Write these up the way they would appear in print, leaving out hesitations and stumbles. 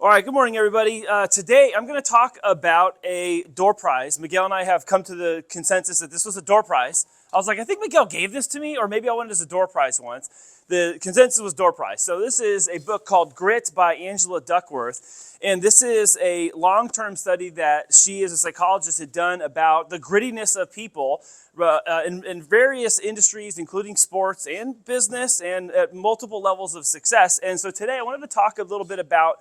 All right, good morning, everybody. Today, I'm going to talk about a door prize. Miguel and I have come to the consensus that this was a door prize. I was like, I think Miguel gave this to me, or maybe I won it as a door prize once. The consensus was door prize. So this is a book called Grit by Angela Duckworth. And this is a long-term study that she, as a psychologist, had done about the grittiness of people in various industries, including sports and business, and at multiple levels of success. And so today, I wanted to talk a little bit about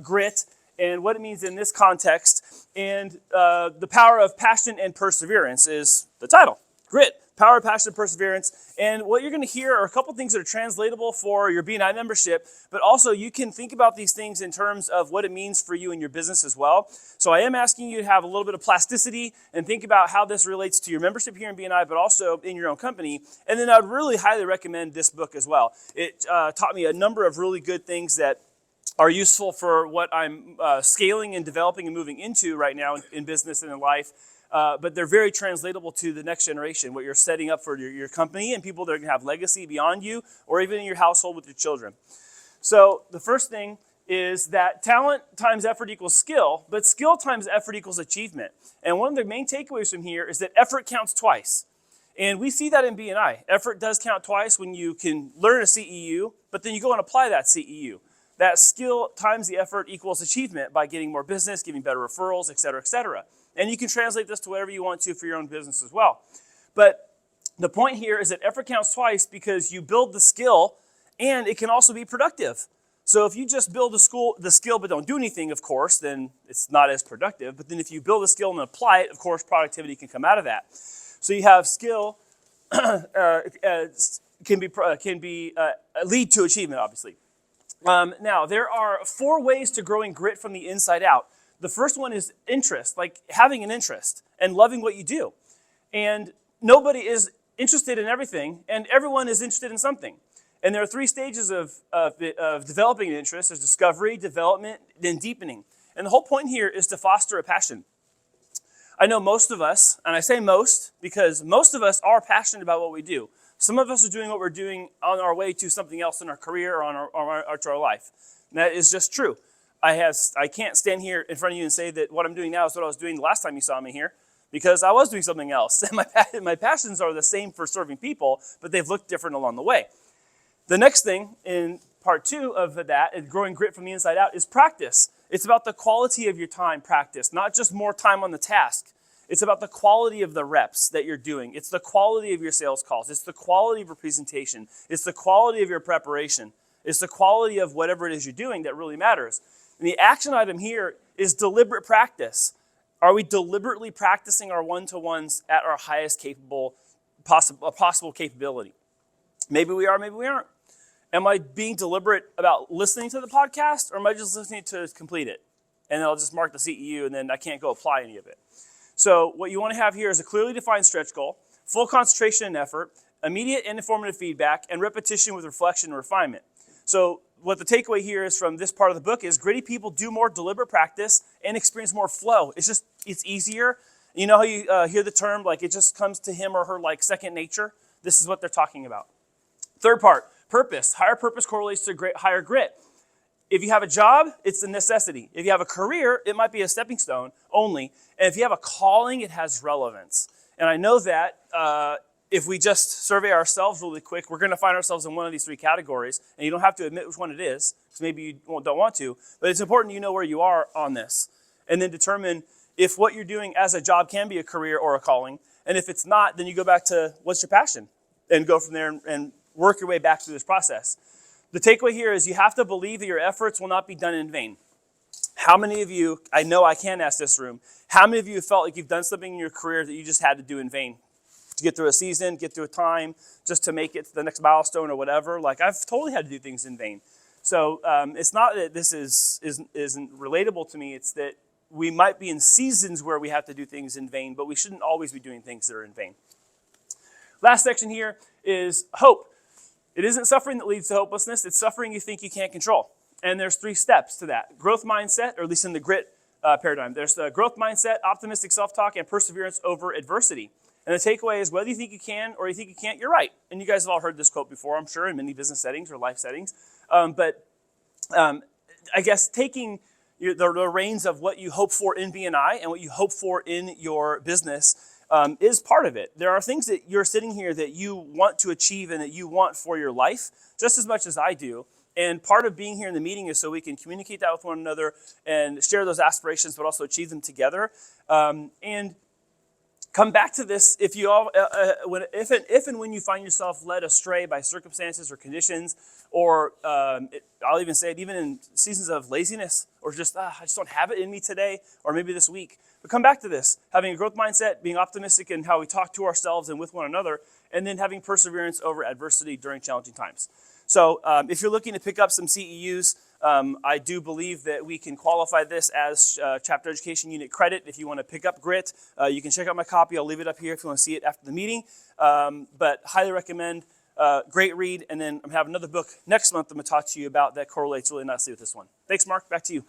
grit and what it means in this context. And the power of passion and perseverance is the title. Grit, power, passion, perseverance. And what you're going to hear are a couple things that are translatable for your BNI membership, but also you can think about these things in terms of what it means for you and your business as well. So I am asking you to have a little bit of plasticity and think about how this relates to your membership here in BNI, but also in your own company. And then I'd really highly recommend this book as well. It taught me a number of really good things that are useful for what I'm scaling and developing and moving into right now in business and in life. But they're very translatable to the next generation, what you're setting up for your company and people that are going to have legacy beyond you or even in your household with your children. So the first thing is that talent times effort equals skill, but skill times effort equals achievement. And one of the main takeaways from here is that effort counts twice. And we see that in BNI. Effort does count twice when you can learn a CEU, but then you go and apply that CEU. That skill times the effort equals achievement by getting more business, giving better referrals, et cetera, et cetera. And you can translate this to whatever you want to for your own business as well. But the point here is that effort counts twice because you build the skill and it can also be productive. So if you just build the skill but don't do anything, of course, then it's not as productive. But then if you build the skill and apply it, of course, productivity can come out of that. So you have skill can lead to achievement, obviously. Now, there are 4 ways to growing grit from the inside out. The first one is interest, like having an interest and loving what you do. And nobody is interested in everything, and everyone is interested in something. And there are 3 stages of developing an interest. There's discovery, development, then deepening. And the whole point here is to foster a passion. I know most of us, and I say most because most of us are passionate about what we do. Some of us are doing what we're doing on our way to something else in our career or to our life. And that is just true. I can't stand here in front of you and say that what I'm doing now is what I was doing the last time you saw me here, because I was doing something else. And my passions are the same for serving people, but they've looked different along the way. The next thing in part 2 of that, and growing grit from the inside out, is practice. It's about the quality of your time practice, not just more time on the task. It's about the quality of the reps that you're doing. It's the quality of your sales calls. It's the quality of your presentation. It's the quality of your preparation. It's the quality of whatever it is you're doing that really matters. And the action item here is deliberate practice. Are we deliberately practicing our one-to-ones at our highest possible capability? Maybe we are, maybe we aren't. Am I being deliberate about listening to the podcast, or am I just listening to complete it? And then I'll just mark the CEU, and then I can't go apply any of it. So what you want to have here is a clearly defined stretch goal, full concentration and effort, immediate and informative feedback, and repetition with reflection and refinement. So what the takeaway here is from this part of the book is gritty people do more deliberate practice and experience more flow. It's easier. You know how you hear the term, like it just comes to him or her like second nature? This is what they're talking about. Third part, purpose. Higher purpose correlates to higher grit. If you have a job, it's a necessity. If you have a career, it might be a stepping stone only. And if you have a calling, it has relevance. And I know that if we just survey ourselves really quick, we're going to find ourselves in one of these 3 categories. And you don't have to admit which one it is, because maybe you don't want to. But it's important you know where you are on this. And then determine if what you're doing as a job can be a career or a calling. And if it's not, then you go back to what's your passion? And go from there and work your way back through this process. The takeaway here is you have to believe that your efforts will not be done in vain. How many of you, I know I can ask this room, how many of you have felt like you've done something in your career that you just had to do in vain? To get through a season, get through a time, just to make it to the next milestone or whatever. Like I've totally had to do things in vain. So it's not that this isn't relatable to me. It's that we might be in seasons where we have to do things in vain, but we shouldn't always be doing things that are in vain. Last section here is hope. It isn't suffering that leads to hopelessness. It's suffering you think you can't control. And there's 3 steps to that. Growth mindset, or at least in the grit paradigm. There's the growth mindset, optimistic self-talk, and perseverance over adversity. And the takeaway is whether you think you can or you think you can't, you're right. And you guys have all heard this quote before, I'm sure, in many business settings or life settings. But I guess taking the reins of what you hope for in BNI and what you hope for in your business is part of it. There are things that you're sitting here that you want to achieve and that you want for your life just as much as I do. And part of being here in the meeting is so we can communicate that with one another and share those aspirations, but also achieve them together. And come back to this if you all, if and when you find yourself led astray by circumstances or conditions, or I'll even say it even in seasons of laziness, or just I just don't have it in me today, or maybe this week. But come back to this, having a growth mindset, being optimistic in how we talk to ourselves and with one another, and then having perseverance over adversity during challenging times. So if you're looking to pick up some CEUs, I do believe that we can qualify this as chapter education unit credit. If you want to pick up grit, you can check out my copy. I'll leave it up here if you want to see it after the meeting. But highly recommend, great read. And then I'm having another book next month I'm going to talk to you about that correlates really nicely with this one. Thanks, Mark. Back to you.